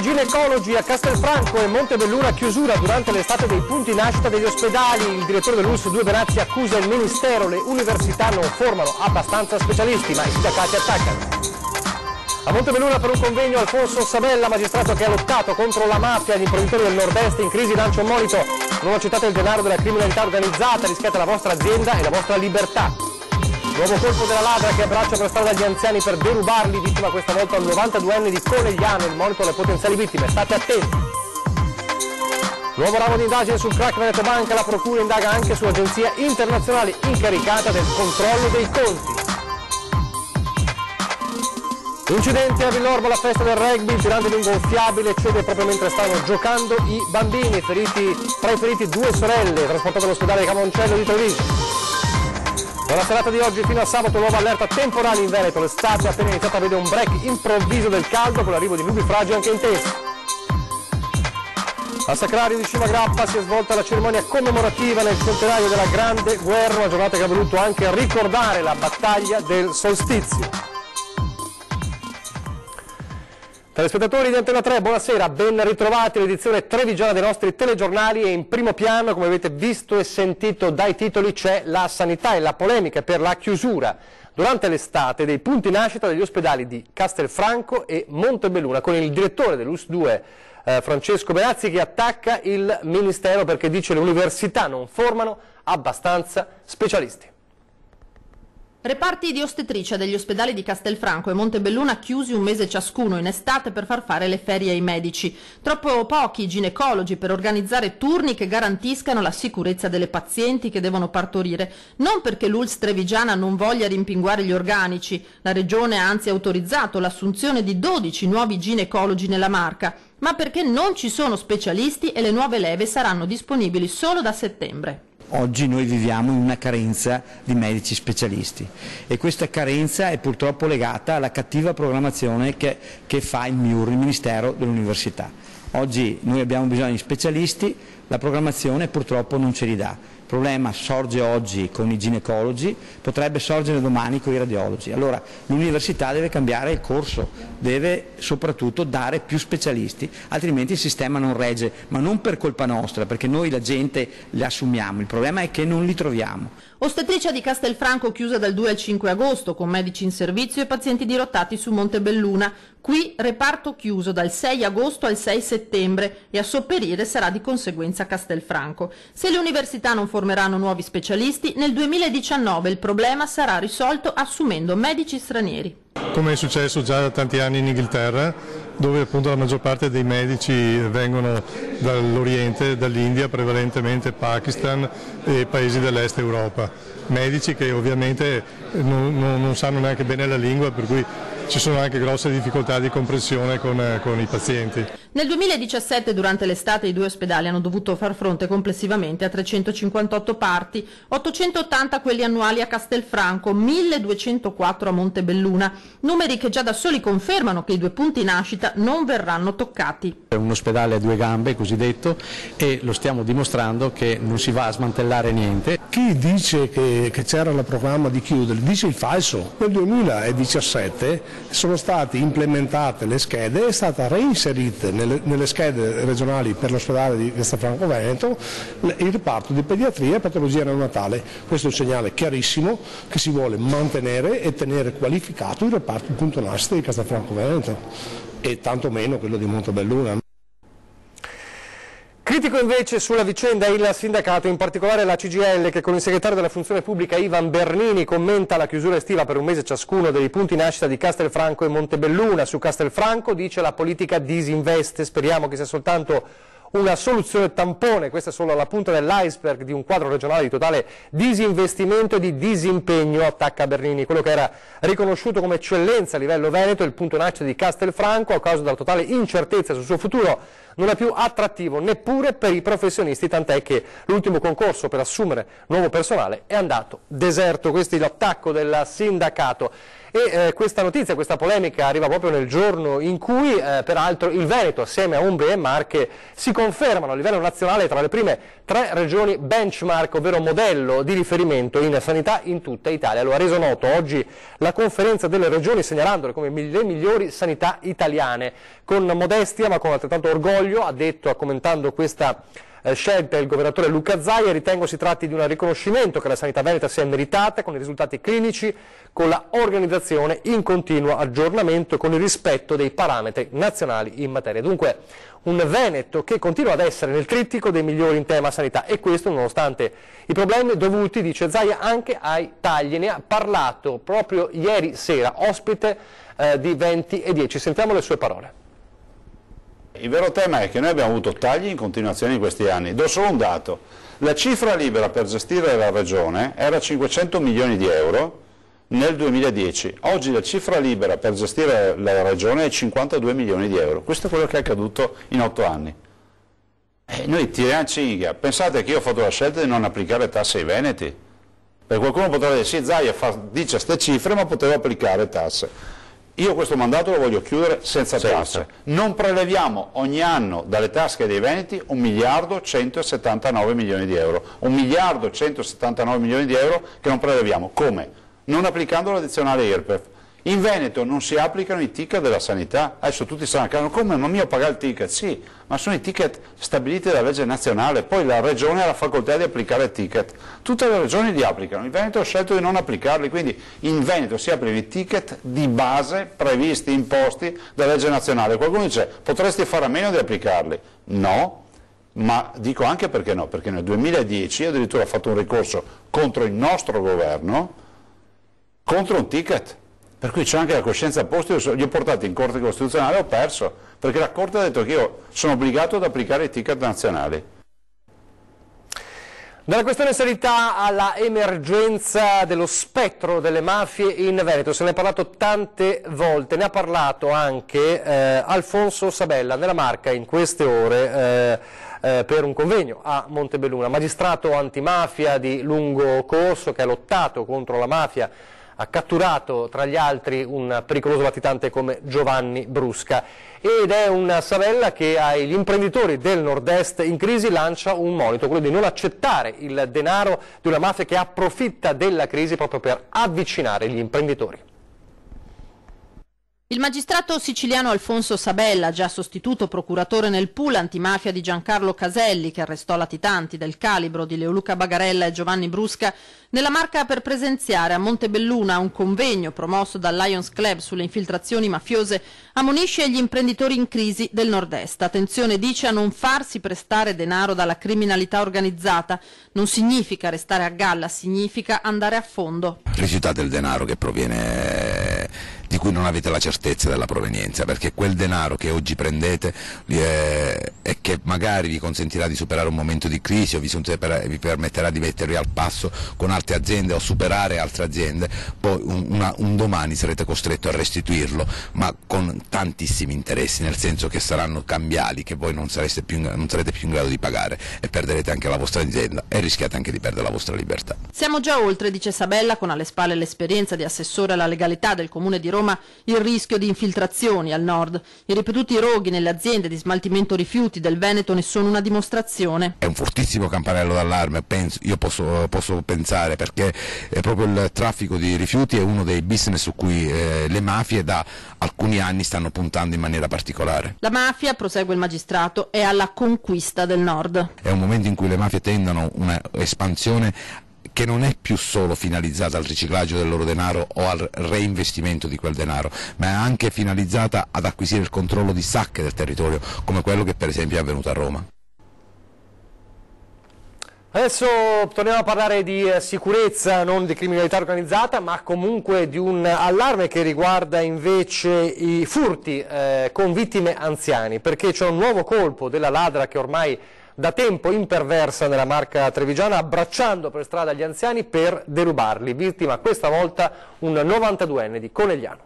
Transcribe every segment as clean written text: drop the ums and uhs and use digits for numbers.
ginecologi a Castelfranco e Montebelluna chiusura durante l'estate dei punti nascita degli ospedali. Il direttore dell'ULSS 2 Benazzi accusa il Ministero, le università non formano abbastanza specialisti, ma i sindacati attaccano. A Montebelluna per un convegno Alfonso Sabella, magistrato che ha lottato contro la mafia, gli imprenditori del nord-est in crisi lancia un monito: non accettate il denaro della criminalità organizzata, rischiate la vostra azienda e la vostra libertà. Nuovo colpo della ladra che abbraccia per strada gli anziani per derubarli, vittima questa volta un 92enne di Conegliano, il monito alle potenziali vittime, state attenti. Nuovo ramo di indagine sul crack Veneto Banca, la procura indaga anche su agenzia internazionale incaricata del controllo dei conti. Incidente a Villorba, la festa del rugby, il tirante di un gonfiabile cede proprio mentre stavano giocando i bambini, tra i feriti 2 sorelle, trasportate all'ospedale Camoncello di Treviso. Nella serata di oggi fino a sabato nuova allerta temporale in Veneto, l'estate è appena iniziata a vedere un break improvviso del caldo con l'arrivo di nubifragi anche intensi. A Sacrario di Cima Grappa si è svolta la cerimonia commemorativa nel centenario della Grande Guerra, una giornata che ha voluto anche ricordare la battaglia del solstizio. Telespettatori di Antena 3, buonasera, ben ritrovati all'edizione trevigiana dei nostri telegiornali e in primo piano, come avete visto e sentito dai titoli, c'è la sanità e la polemica per la chiusura durante l'estate dei punti nascita degli ospedali di Castelfranco e Montebelluna, con il direttore dell'ULSS 2 Francesco Benazzi che attacca il Ministero perché dice le università non formano abbastanza specialisti. Reparti di ostetricia degli ospedali di Castelfranco e Montebelluna chiusi un mese ciascuno in estate per far fare le ferie ai medici. Troppo pochi ginecologi per organizzare turni che garantiscano la sicurezza delle pazienti che devono partorire. Non perché l'ULSS trevigiana non voglia rimpinguare gli organici, la Regione ha anzi autorizzato l'assunzione di 12 nuovi ginecologi nella Marca, ma perché non ci sono specialisti e le nuove leve saranno disponibili solo da settembre. Oggi noi viviamo in una carenza di medici specialisti e questa carenza è purtroppo legata alla cattiva programmazione che fa il MIUR, il Ministero dell'Università. Oggi noi abbiamo bisogno di specialisti, la programmazione purtroppo non ce li dà. Il problema sorge oggi con i ginecologi, potrebbe sorgere domani con i radiologi. Allora l'università deve cambiare il corso, deve soprattutto dare più specialisti, altrimenti il sistema non regge, ma non per colpa nostra, perché noi la gente li assumiamo, il problema è che non li troviamo. Ostetricia di Castelfranco chiusa dal 2 al 5 agosto con medici in servizio e pazienti dirottati su Montebelluna. Qui reparto chiuso dal 6 agosto al 6 settembre e a sopperire sarà di conseguenza Castelfranco. Se le università non formeranno nuovi specialisti, nel 2019 il problema sarà risolto assumendo medici stranieri. Come è successo già da tanti anni in Inghilterra, dove appunto la maggior parte dei medici vengono dall'Oriente, dall'India, prevalentemente Pakistan e paesi dell'Est Europa. Medici che ovviamente non sanno neanche bene la lingua, per cui ci sono anche grosse difficoltà di comprensione con i pazienti. Nel 2017, durante l'estate, i 2 ospedali hanno dovuto far fronte complessivamente a 358 parti, 880 quelli annuali a Castelfranco, 1204 a Montebelluna, numeri che già da soli confermano che i 2 punti nascita non verranno toccati. È un ospedale a 2 gambe, cosiddetto, e lo stiamo dimostrando che non si va a smantellare niente. Chi dice che c'era il programma di chiudere dice il falso. Nel 2017 sono state implementate le schede, è stata reinserita nelle schede regionali per l'ospedale di Castelfranco Veneto il reparto di pediatria e patologia neonatale. Questo è un segnale chiarissimo che si vuole mantenere e tenere qualificato il reparto punto nascita di Castelfranco Veneto e tanto meno quello di Montebelluna. Critico invece sulla vicenda il sindacato, in particolare la CGIL, che con il segretario della funzione pubblica Ivan Bernini commenta la chiusura estiva per un mese ciascuno dei punti nascita di Castelfranco e Montebelluna. Su Castelfranco dice la politica disinveste, speriamo che sia soltanto una soluzione tampone, questa è solo la punta dell'iceberg di un quadro regionale di totale disinvestimento e di disimpegno, attacca Bernini. Quello che era riconosciuto come eccellenza a livello veneto, il punto nascita di Castelfranco, a causa della totale incertezza sul suo futuro, non è più attrattivo neppure per i professionisti, tant'è che l'ultimo concorso per assumere nuovo personale è andato deserto. Questo è l'attacco del sindacato. E questa notizia, questa polemica arriva proprio nel giorno in cui peraltro il Veneto assieme a Umbria e Marche si confermano a livello nazionale tra le prime 3 regioni benchmark, ovvero modello di riferimento in sanità in tutta Italia. Lo ha reso noto oggi la conferenza delle regioni, segnalandole come le migliori sanità italiane. Con modestia ma con altrettanto orgoglio ha detto, commentando questa scelta, il governatore Luca Zaia: ritengo si tratti di un riconoscimento che la sanità veneta si è meritata con i risultati clinici, con la organizzazione in continuo aggiornamento e con il rispetto dei parametri nazionali in materia. Dunque un Veneto che continua ad essere nel trittico dei migliori in tema sanità, e questo nonostante i problemi dovuti, dice Zaia, anche ai tagli. Ne ha parlato proprio ieri sera, ospite di 20 e 10. Sentiamo le sue parole. Il vero tema è che noi abbiamo avuto tagli in continuazione in questi anni. Do solo un dato: la cifra libera per gestire la regione era 500 milioni di euro nel 2010, oggi la cifra libera per gestire la regione è 52 milioni di euro. Questo è quello che è accaduto in 8 anni. E noi tiriamo cinghia. Pensate che io ho fatto la scelta di non applicare tasse ai veneti? Perché qualcuno potrà dire: sì, Zaia dice queste cifre ma poteva applicare tasse. Io questo mandato lo voglio chiudere senza tasse. Non preleviamo ogni anno dalle tasche dei veneti 1 miliardo 179 milioni di euro. 1 miliardo 179 milioni di euro che non preleviamo. Come? Non applicando l'addizionale IRPEF. In Veneto non si applicano i ticket della sanità. Adesso tutti stanno a casa: come? Ma io pago il ticket? Sì, ma sono i ticket stabiliti dalla legge nazionale, poi la regione ha la facoltà di applicare il ticket. Tutte le regioni li applicano, il Veneto ha scelto di non applicarli, quindi in Veneto si applicano i ticket di base previsti, imposti dalla legge nazionale. Qualcuno dice: potresti fare a meno di applicarli? No, ma dico anche perché no, perché nel 2010 io addirittura ho fatto un ricorso contro il nostro governo, contro un ticket. Per cui c'è anche la coscienza a posto. Io li ho portati in Corte Costituzionale e ho perso, perché la Corte ha detto che io sono obbligato ad applicare i ticket nazionali. Dalla questione sanità alla emergenza dello spettro delle mafie in Veneto, se ne è parlato tante volte, ne ha parlato anche Alfonso Sabella nella Marca in queste ore per un convegno a Montebelluna, magistrato antimafia di lungo corso che ha lottato contro la mafia. Ha catturato tra gli altri un pericoloso latitante come Giovanni Brusca, ed è un Sabella che agli imprenditori del nord-est in crisi lancia un monito, quello di non accettare il denaro di una mafia che approfitta della crisi proprio per avvicinare gli imprenditori. Il magistrato siciliano Alfonso Sabella, già sostituto procuratore nel pool antimafia di Giancarlo Caselli, che arrestò latitanti del calibro di Leoluca Bagarella e Giovanni Brusca, nella Marca per presenziare a Montebelluna un convegno promosso dal Lions Club sulle infiltrazioni mafiose, ammonisce gli imprenditori in crisi del nord-est. Attenzione, dice, a non farsi prestare denaro dalla criminalità organizzata. Non significa restare a galla, significa andare a fondo. Rifiutate il denaro che proviene, di cui non avete la certezza della provenienza, perché quel denaro che oggi prendete e che magari vi consentirà di superare un momento di crisi o vi permetterà di mettervi al passo con altre aziende o superare altre aziende, poi un domani sarete costretti a restituirlo, ma con tantissimi interessi, nel senso che saranno cambiali che voi non sarete più in grado di pagare, e perderete anche la vostra azienda e rischiate anche di perdere la vostra libertà. Siamo già oltre, dice Sabella, con alle spalle l'esperienza di assessore alla legalità del Comune di Roma, il rischio di infiltrazioni al nord. I ripetuti roghi nelle aziende di smaltimento rifiuti del Veneto ne sono una dimostrazione. È un fortissimo campanello d'allarme, io posso pensare, perché proprio il traffico di rifiuti è uno dei business su cui le mafie da alcuni anni stanno puntando in maniera particolare. La mafia, prosegue il magistrato, è alla conquista del nord. È un momento in cui le mafie tendono un'espansione che non è più solo finalizzata al riciclaggio del loro denaro o al reinvestimento di quel denaro, ma è anche finalizzata ad acquisire il controllo di sacche del territorio, come quello che per esempio è avvenuto a Roma. Adesso torniamo a parlare di sicurezza, non di criminalità organizzata, ma comunque di un allarme che riguarda invece i furti con vittime anziani, perché c'è un nuovo colpo della ladra che ormai da tempo imperversa nella Marca trevigiana, abbracciando per strada gli anziani per derubarli. Vittima questa volta un 92enne di Conegliano.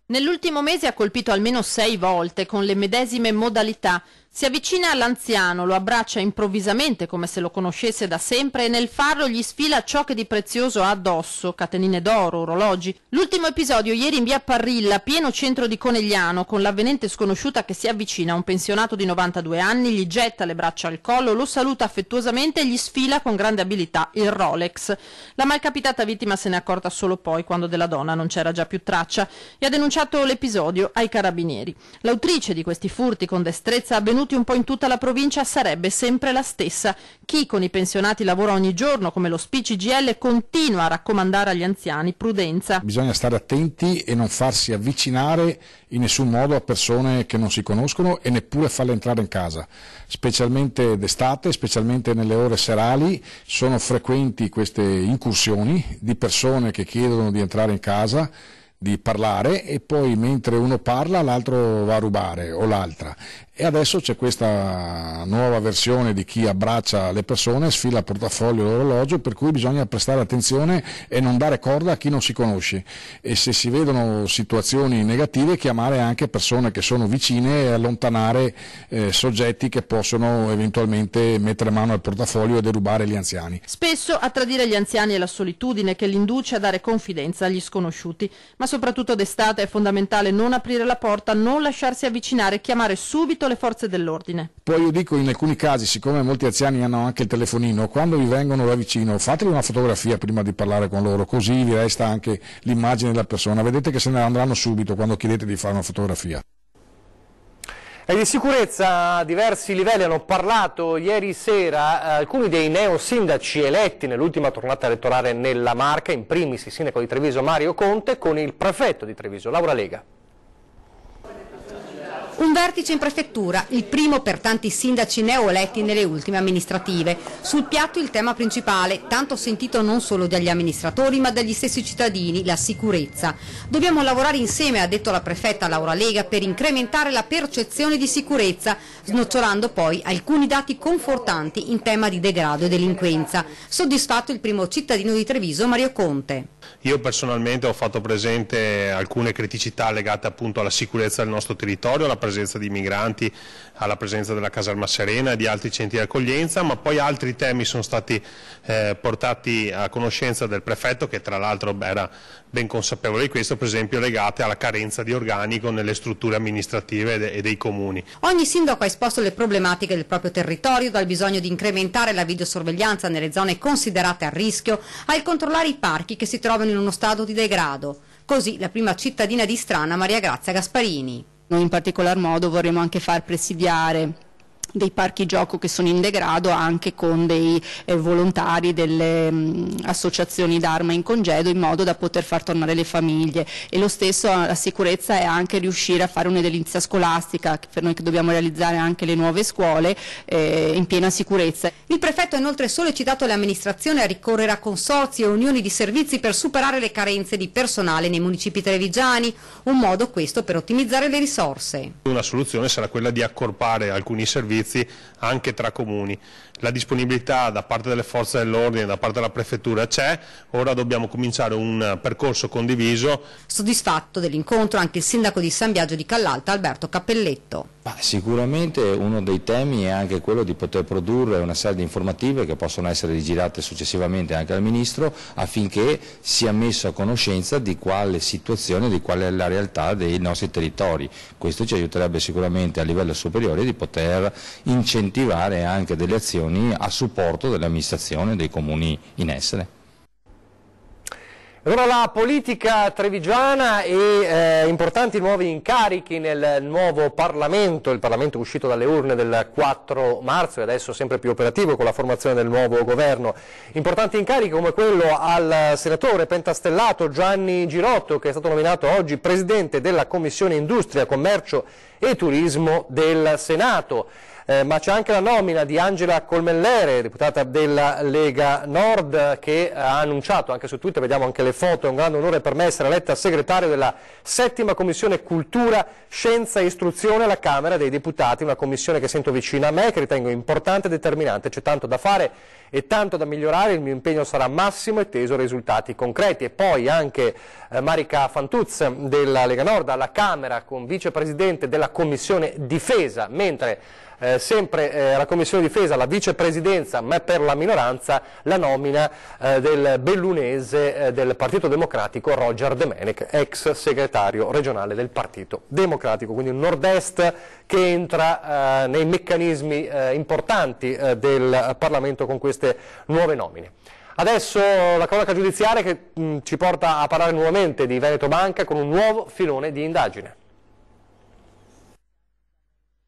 Nell'ultimo mese ha colpito almeno 6 volte con le medesime modalità. Si avvicina all'anziano, lo abbraccia improvvisamente come se lo conoscesse da sempre e nel farlo gli sfila ciò che di prezioso ha addosso, catenine d'oro, orologi. L'ultimo episodio ieri in via Parrilla, pieno centro di Conegliano, con l'avvenente sconosciuta che si avvicina a un pensionato di 92 anni, gli getta le braccia al collo, lo saluta affettuosamente e gli sfila con grande abilità il Rolex. La malcapitata vittima se n'è accorta solo poi, quando della donna non c'era già più traccia, e ha denunciato l'episodio ai carabinieri. L'autrice di questi furti con destrezza avvenuti un po' in tutta la provincia sarebbe sempre la stessa. Chi con i pensionati lavora ogni giorno, come lo SPI-CGIL, continua a raccomandare agli anziani prudenza. Bisogna stare attenti e non farsi avvicinare in nessun modo a persone che non si conoscono e neppure farle entrare in casa, specialmente d'estate, specialmente nelle ore serali. Sono frequenti queste incursioni di persone che chiedono di entrare in casa, di parlare, e poi mentre uno parla l'altro va a rubare, o l'altra. E adesso c'è questa nuova versione di chi abbraccia le persone, sfila il portafoglio e l'orologio, per cui bisogna prestare attenzione e non dare corda a chi non si conosce, e se si vedono situazioni negative chiamare anche persone che sono vicine e allontanare soggetti che possono eventualmente mettere mano al portafoglio e derubare gli anziani. Spesso a tradire gli anziani è la solitudine che li induce a dare confidenza agli sconosciuti, ma soprattutto d'estate è fondamentale non aprire la porta, non lasciarsi avvicinare, chiamare subito le forze dell'ordine. Poi io dico, in alcuni casi, siccome molti anziani hanno anche il telefonino, quando vi vengono da vicino fateli una fotografia prima di parlare con loro, così vi resta anche l'immagine della persona, vedete che se ne andranno subito quando chiedete di fare una fotografia. E di sicurezza a diversi livelli hanno parlato ieri sera alcuni dei neosindaci eletti nell'ultima tornata elettorale nella Marca, in primis il sindaco di Treviso Mario Conte con il prefetto di Treviso Laura Lega. Un vertice in prefettura, il primo per tanti sindaci neoeletti nelle ultime amministrative. Sul piatto il tema principale, tanto sentito non solo dagli amministratori ma dagli stessi cittadini, la sicurezza. Dobbiamo lavorare insieme, ha detto la prefetta Laura Lega, per incrementare la percezione di sicurezza, snocciolando poi alcuni dati confortanti in tema di degrado e delinquenza. Soddisfatto il primo cittadino di Treviso, Mario Conte. Io personalmente ho fatto presente alcune criticità legate appunto alla sicurezza del nostro territorio, alla presenza di migranti, alla presenza della caserma Serena e di altri centri di accoglienza, ma poi altri temi sono stati portati a conoscenza del prefetto, che tra l'altro era ben consapevole di questo, per esempio legate alla carenza di organico nelle strutture amministrative e dei comuni. Ogni sindaco ha esposto le problematiche del proprio territorio, dal bisogno di incrementare la videosorveglianza nelle zone considerate a rischio, al controllare i parchi che si trovano in uno stato di degrado. Così la prima cittadina di Strana, Maria Grazia Gasparini. Noi in particolar modo vorremmo anche far presidiare dei parchi gioco che sono in degrado anche con dei volontari delle associazioni d'Arma in congedo, in modo da poter far tornare le famiglie. E lo stesso, la sicurezza è anche riuscire a fare un'edilizia scolastica, per noi che dobbiamo realizzare anche le nuove scuole in piena sicurezza. Il prefetto ha inoltre sollecitato le amministrazioni a ricorrere a consorzi e unioni di servizi per superare le carenze di personale nei municipi trevigiani, un modo questo per ottimizzare le risorse. Una soluzione sarà quella di accorpare alcuni servizi anche tra comuni. La disponibilità da parte delle forze dell'ordine, da parte della prefettura c'è, ora dobbiamo cominciare un percorso condiviso. Soddisfatto dell'incontro anche il sindaco di San Biagio di Callalta, Alberto Cappelletto. Sicuramente uno dei temi è anche quello di poter produrre una serie di informative che possono essere rigirate successivamente anche al Ministro, affinché sia messo a conoscenza di quale situazione, di qual è la realtà dei nostri territori. Questo ci aiuterebbe sicuramente a livello superiore di poter incentivare anche delle azioni a supporto dell'amministrazione dei comuni in essere. Allora la politica trevigiana e importanti nuovi incarichi nel nuovo Parlamento, il Parlamento uscito dalle urne del 4 marzo e adesso sempre più operativo con la formazione del nuovo governo. Importanti incarichi come quello al senatore pentastellato Gianni Girotto, che è stato nominato oggi Presidente della Commissione Industria, Commercio e Turismo del Senato. Ma c'è anche la nomina di Angela Colmellere, deputata della Lega Nord, che ha annunciato anche su Twitter, vediamo anche le foto. È un grande onore per me essere eletta segretario della 7ª Commissione Cultura, Scienza e Istruzione alla Camera dei Deputati, una commissione che sento vicina a me, che ritengo importante e determinante. C'è tanto da fare e tanto da migliorare, il mio impegno sarà massimo e teso a risultati concreti. E poi anche Marica Fantuz della Lega Nord alla Camera con vicepresidente della Commissione Difesa, mentre sempre la Commissione Difesa, la vicepresidenza, ma per la minoranza, la nomina del bellunese del Partito Democratico Roger Domenech, ex segretario regionale del Partito Democratico, quindi un nord-est che entra nei meccanismi importanti del Parlamento con queste nuove nomine. Adesso la cronaca giudiziaria che ci porta a parlare nuovamente di Veneto Banca con un nuovo filone di indagine.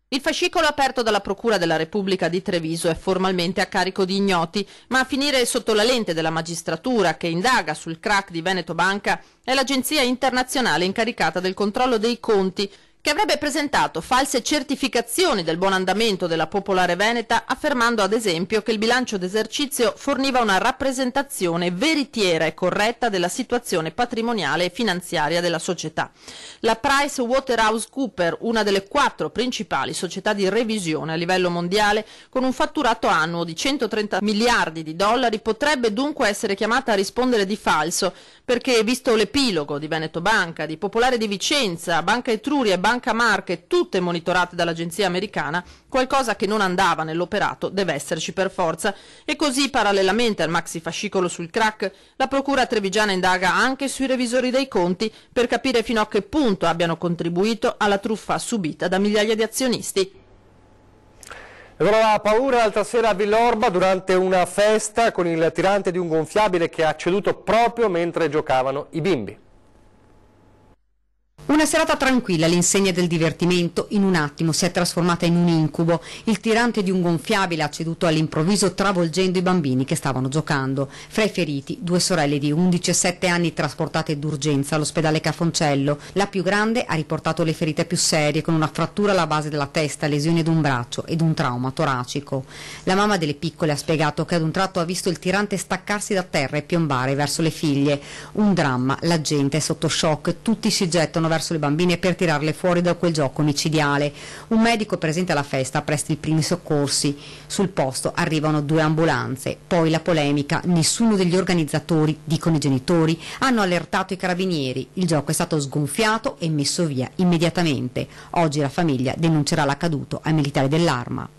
Il fascicolo aperto dalla Procura della Repubblica di Treviso è formalmente a carico di ignoti, ma a finire sotto la lente della magistratura che indaga sul crack di Veneto Banca è l'agenzia internazionale incaricata del controllo dei conti, che avrebbe presentato false certificazioni del buon andamento della Popolare Veneta, affermando ad esempio che il bilancio d'esercizio forniva una rappresentazione veritiera e corretta della situazione patrimoniale e finanziaria della società. La PricewaterhouseCoopers, una delle 4 principali società di revisione a livello mondiale, con un fatturato annuo di 130 miliardi di dollari, potrebbe dunque essere chiamata a rispondere di falso, perché visto l'epilogo di Veneto Banca, di Popolare di Vicenza, Banca Etruria e Banca Marche, tutte monitorate dall'agenzia americana, qualcosa che non andava nell'operato deve esserci per forza. E così, parallelamente al maxi fascicolo sul crack, la procura trevigiana indaga anche sui revisori dei conti per capire fino a che punto abbiano contribuito alla truffa subita da migliaia di azionisti. Allora, la paura l'altra sera a Villorba durante una festa con il tirante di un gonfiabile che ha ceduto proprio mentre giocavano i bimbi. Una serata tranquilla all'insegna del divertimento in un attimo si è trasformata in un incubo. Il tirante di un gonfiabile ha ceduto all'improvviso travolgendo i bambini che stavano giocando. Fra i feriti 2 sorelle di 11 e 7 anni trasportate d'urgenza all'ospedale Cafoncello. La più grande ha riportato le ferite più serie con una frattura alla base della testa, lesioni ad un braccio ed un trauma toracico. La mamma delle piccole ha spiegato che ad un tratto ha visto il tirante staccarsi da terra e piombare verso le figlie. Un dramma, la gente è sotto shock, tutti si gettano verso le bambine per tirarle fuori da quel gioco micidiale. Un medico presente alla festa presta i primi soccorsi. Sul posto arrivano 2 ambulanze. Poi la polemica. Nessuno degli organizzatori, dicono i genitori, hanno allertato i carabinieri. Il gioco è stato sgonfiato e messo via immediatamente. Oggi la famiglia denuncerà l'accaduto ai militari dell'Arma.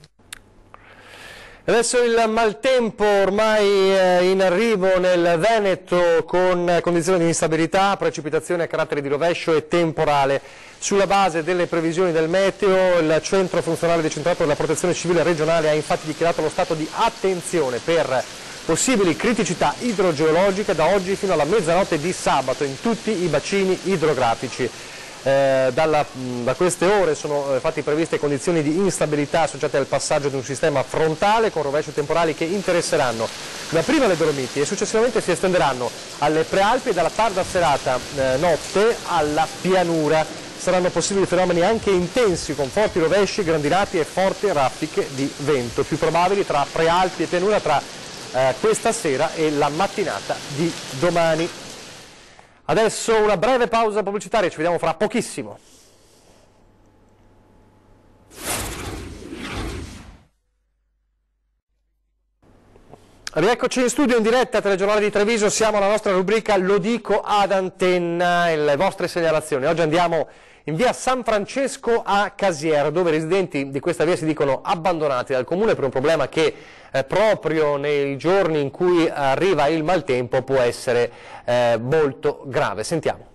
Adesso il maltempo ormai in arrivo nel Veneto con condizioni di instabilità, precipitazioni a carattere di rovescio e temporale. Sulla base delle previsioni del meteo, il centro funzionale decentrato della Protezione Civile regionale ha infatti dichiarato lo stato di attenzione per possibili criticità idrogeologiche da oggi fino alla mezzanotte di sabato in tutti i bacini idrografici. Da queste ore sono infatti previste condizioni di instabilità associate al passaggio di un sistema frontale con rovesci temporali che interesseranno dapprima le Dolomiti e successivamente si estenderanno alle Prealpi e dalla tarda serata notte alla pianura. Saranno possibili fenomeni anche intensi con forti rovesci, grandinate e forti raffiche di vento, più probabili tra Prealpi e pianura tra questa sera e la mattinata di domani. Adesso una breve pausa pubblicitaria, ci vediamo fra pochissimo. Rieccoci in studio in diretta Telegiornale di Treviso, siamo alla nostra rubrica Lo dico ad antenna, le vostre segnalazioni. Oggi andiamo in via San Francesco a Casier, dove i residenti di questa via si dicono abbandonati dal comune per un problema che proprio nei giorni in cui arriva il maltempo può essere molto grave. Sentiamo.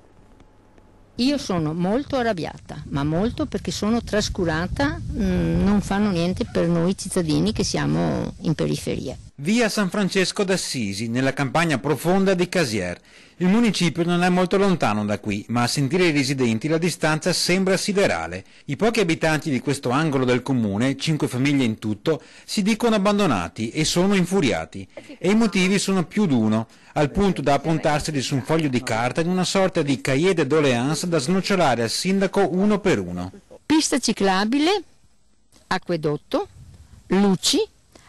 Io sono molto arrabbiata, ma molto perché sono trascurata, non fanno niente per noi cittadini che siamo in periferia. Via San Francesco d'Assisi, nella campagna profonda di Casier. Il municipio non è molto lontano da qui, ma a sentire i residenti la distanza sembra siderale. I pochi abitanti di questo angolo del comune, 5 famiglie in tutto, si dicono abbandonati e sono infuriati. E i motivi sono più d'uno, al punto da appuntarseli su un foglio di carta in una sorta di cahier de doléances da snocciolare al sindaco uno per uno. Pista ciclabile, acquedotto, luci,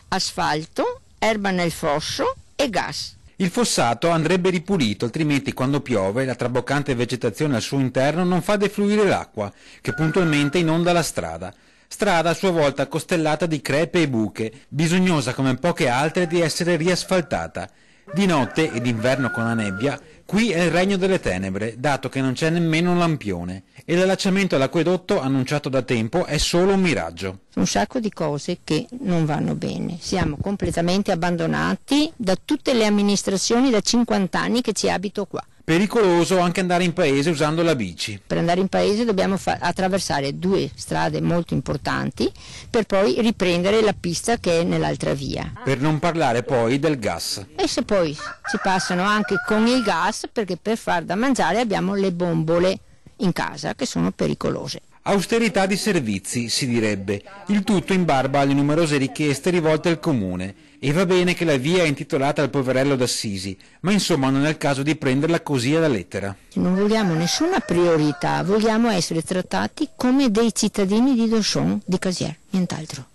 asfalto, erba nel fosso e gas. Il fossato andrebbe ripulito, altrimenti quando piove la traboccante vegetazione al suo interno non fa defluire l'acqua, che puntualmente inonda la strada. Strada a sua volta costellata di crepe e buche, bisognosa come poche altre di essere riasfaltata. Di notte e d'inverno con la nebbia, qui è il regno delle tenebre, dato che non c'è nemmeno un lampione, e l'allacciamento all'acquedotto annunciato da tempo è solo un miraggio. Un sacco di cose che non vanno bene, siamo completamente abbandonati da tutte le amministrazioni da 50 anni che ci abito qua. Pericoloso anche andare in paese usando la bici. Per andare in paese dobbiamo attraversare 2 strade molto importanti per poi riprendere la pista che è nell'altra via. Per non parlare poi del gas. E se poi si passano anche con il gas, perché per far da mangiare abbiamo le bombole in casa che sono pericolose. Austerità di servizi, si direbbe, il tutto in barba alle numerose richieste rivolte al comune. E va bene che la via è intitolata al poverello d'Assisi, ma insomma non è il caso di prenderla così alla lettera. Non vogliamo nessuna priorità, vogliamo essere trattati come dei cittadini di Dosson, di Casier, nient'altro,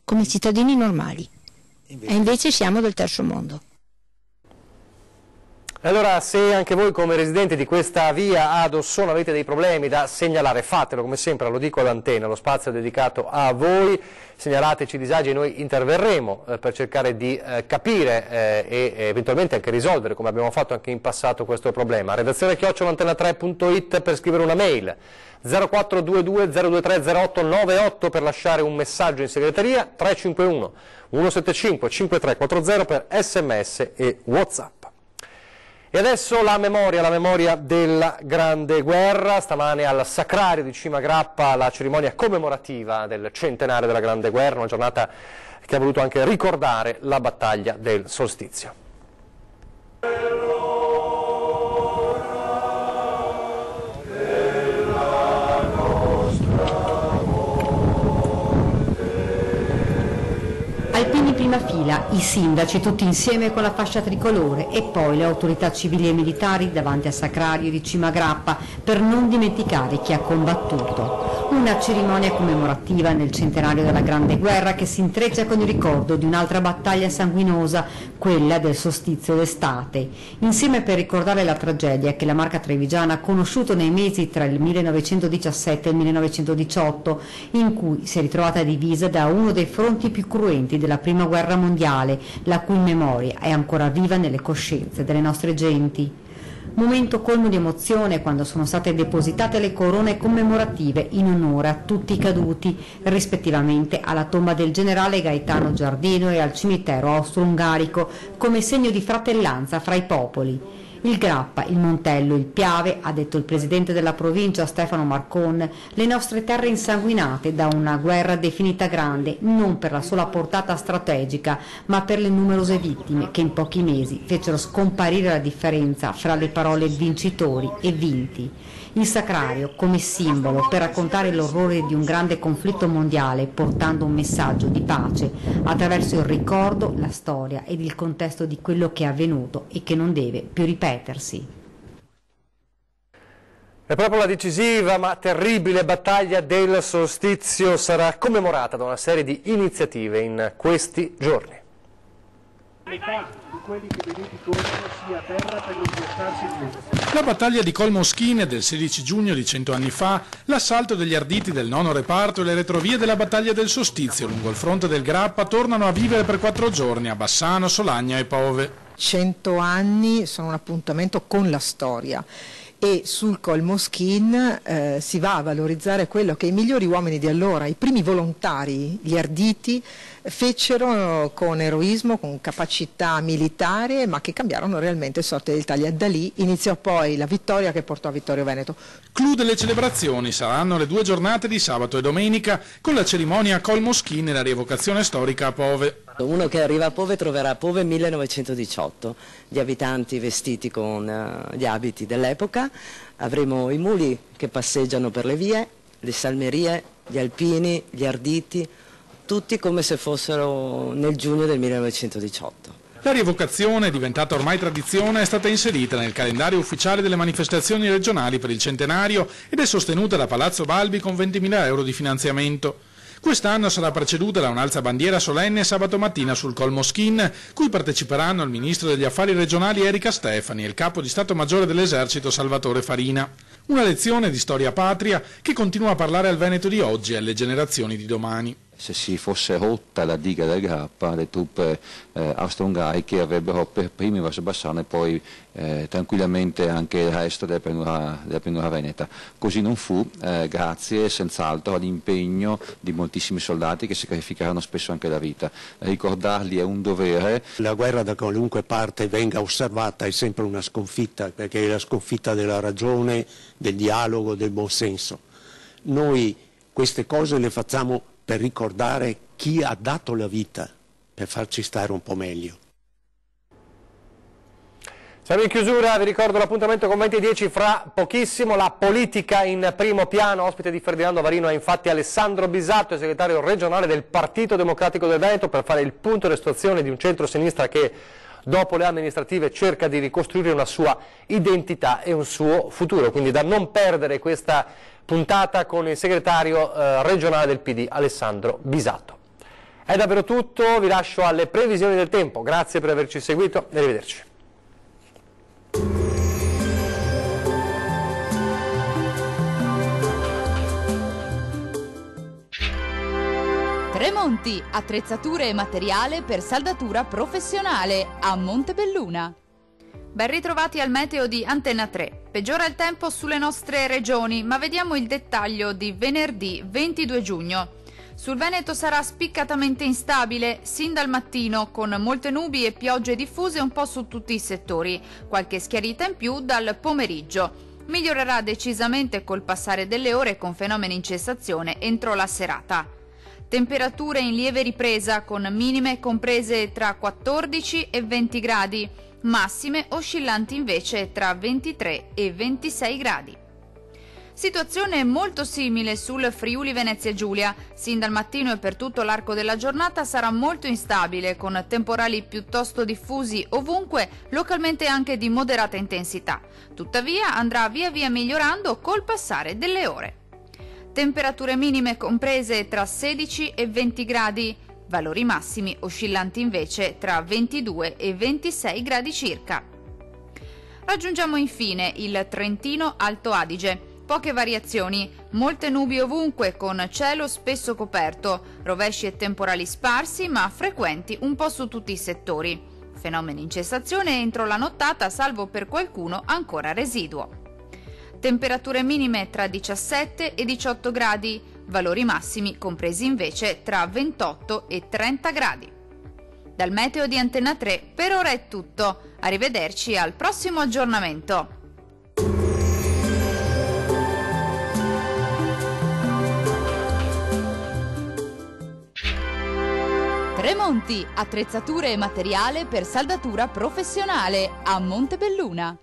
come cittadini normali. E invece siamo del terzo mondo. Allora, se anche voi come residenti di questa via ad Ossona avete dei problemi da segnalare, fatelo, come sempre, lo dico all'antenna, lo spazio è dedicato a voi, segnalateci i disagi e noi interverremo per cercare di capire e eventualmente anche risolvere, come abbiamo fatto anche in passato, questo problema. Redazione @antena3.it per scrivere una mail, 0422 023 0898 per lasciare un messaggio in segreteria, 351 175 5340 per SMS e WhatsApp. E adesso la memoria della Grande Guerra. Stamane al Sacrario di Cima Grappa la cerimonia commemorativa del centenario della Grande Guerra, una giornata che ha voluto anche ricordare la battaglia del solstizio. Alpini in prima fila, i sindaci tutti insieme con la fascia tricolore e poi le autorità civili e militari davanti al Sacrario di Cima Grappa per non dimenticare chi ha combattuto. Una cerimonia commemorativa nel centenario della Grande Guerra che si intreccia con il ricordo di un'altra battaglia sanguinosa, quella del solstizio d'estate, insieme per ricordare la tragedia che la Marca Trevigiana ha conosciuto nei mesi tra il 1917 e il 1918, in cui si è ritrovata divisa da uno dei fronti più cruenti della Prima Guerra Mondiale, la cui memoria è ancora viva nelle coscienze delle nostre genti. Momento colmo di emozione quando sono state depositate le corone commemorative in onore a tutti i caduti, rispettivamente alla tomba del generale Gaetano Giardino e al cimitero austro-ungarico, come segno di fratellanza fra i popoli. Il Grappa, il Montello, il Piave, ha detto il presidente della provincia Stefano Marcon, le nostre terre insanguinate da una guerra definita grande non per la sola portata strategica, ma per le numerose vittime che in pochi mesi fecero scomparire la differenza fra le parole vincitori e vinti. Il Sacrario come simbolo per raccontare l'orrore di un grande conflitto mondiale, portando un messaggio di pace attraverso il ricordo, la storia ed il contesto di quello che è avvenuto e che non deve più ripetersi. E proprio la decisiva ma terribile battaglia del solstizio sarà commemorata da una serie di iniziative in questi giorni. La battaglia di Colmoschine del 16 giugno di 100 anni fa, l'assalto degli arditi del 9° reparto e le retrovie della battaglia del solstizio lungo il fronte del Grappa tornano a vivere per 4 giorni a Bassano, Solagna e Pove. 100 anni sono un appuntamento con la storia. E sul Colmoschin si va a valorizzare quello che i migliori uomini di allora, i primi volontari, gli arditi, fecero con eroismo, con capacità militare, ma che cambiarono realmente sorte dell'Italia. Da lì iniziò poi la vittoria che portò a Vittorio Veneto. Clou delle celebrazioni saranno le 2 giornate di sabato e domenica con la cerimonia a Colmoschin e la rievocazione storica a Pove. Uno che arriva a Pove troverà Pove 1918, gli abitanti vestiti con gli abiti dell'epoca, avremo i muli che passeggiano per le vie, le salmerie, gli alpini, gli arditi, tutti come se fossero nel giugno del 1918. La rievocazione, diventata ormai tradizione, è stata inserita nel calendario ufficiale delle manifestazioni regionali per il centenario ed è sostenuta da Palazzo Balbi con 20.000 euro di finanziamento. Quest'anno sarà preceduta da un'alzabandiera solenne sabato mattina sul Col Moschin, cui parteciperanno il ministro degli affari regionali Erika Stefani e il capo di Stato Maggiore dell'Esercito Salvatore Farina. Una lezione di storia patria che continua a parlare al Veneto di oggi e alle generazioni di domani. Se si fosse rotta la diga del Grappa, le truppe austro-ungariche avrebbero per primi verso Bassano e poi tranquillamente anche il resto della pianura veneta. Così non fu, grazie senz'altro all'impegno di moltissimi soldati che sacrificarono spesso anche la vita. Ricordarli è un dovere. La guerra da qualunque parte venga osservata è sempre una sconfitta, perché è la sconfitta della ragione, del dialogo, del buonsenso. Noi queste cose le facciamo per ricordare chi ha dato la vita per farci stare un po' meglio. Siamo in chiusura, vi ricordo l'appuntamento con 20:10 fra pochissimo, la politica in primo piano. Ospite di Ferdinando Varino è infatti Alessandro Bisatto, segretario regionale del Partito Democratico del Veneto, per fare il punto di situazione di un centro-sinistra che dopo le amministrative cerca di ricostruire una sua identità e un suo futuro, quindi da non perdere questa puntata con il segretario regionale del PD Alessandro Bisatto. È davvero tutto, vi lascio alle previsioni del tempo, grazie per averci seguito e arrivederci. Tremonti, attrezzature e materiale per saldatura professionale a Montebelluna. Ben ritrovati al meteo di Antenna 3. Peggiora il tempo sulle nostre regioni, ma vediamo il dettaglio di venerdì 22 giugno. Sul Veneto sarà spiccatamente instabile sin dal mattino, con molte nubi e piogge diffuse un po' su tutti i settori, qualche schiarita in più dal pomeriggio. Migliorerà decisamente col passare delle ore con fenomeni in cessazione entro la serata. Temperature in lieve ripresa, con minime comprese tra 14 e 20 gradi, massime oscillanti invece tra 23 e 26 gradi. Situazione molto simile sul Friuli Venezia Giulia. Sin dal mattino e per tutto l'arco della giornata sarà molto instabile, con temporali piuttosto diffusi ovunque, localmente anche di moderata intensità. Tuttavia andrà via via migliorando col passare delle ore. Temperature minime comprese tra 16 e 20 gradi, valori massimi oscillanti invece tra 22 e 26 gradi circa. Raggiungiamo infine il Trentino Alto Adige. Poche variazioni, molte nubi ovunque con cielo spesso coperto, rovesci e temporali sparsi ma frequenti un po' su tutti i settori. Fenomeni in cessazione entro la nottata, salvo per qualcuno ancora residuo. Temperature minime tra 17 e 18 gradi, valori massimi compresi invece tra 28 e 30 gradi. Dal meteo di Antenna 3 per ora è tutto, arrivederci al prossimo aggiornamento. Tremonti, attrezzature e materiale per saldatura professionale a Montebelluna.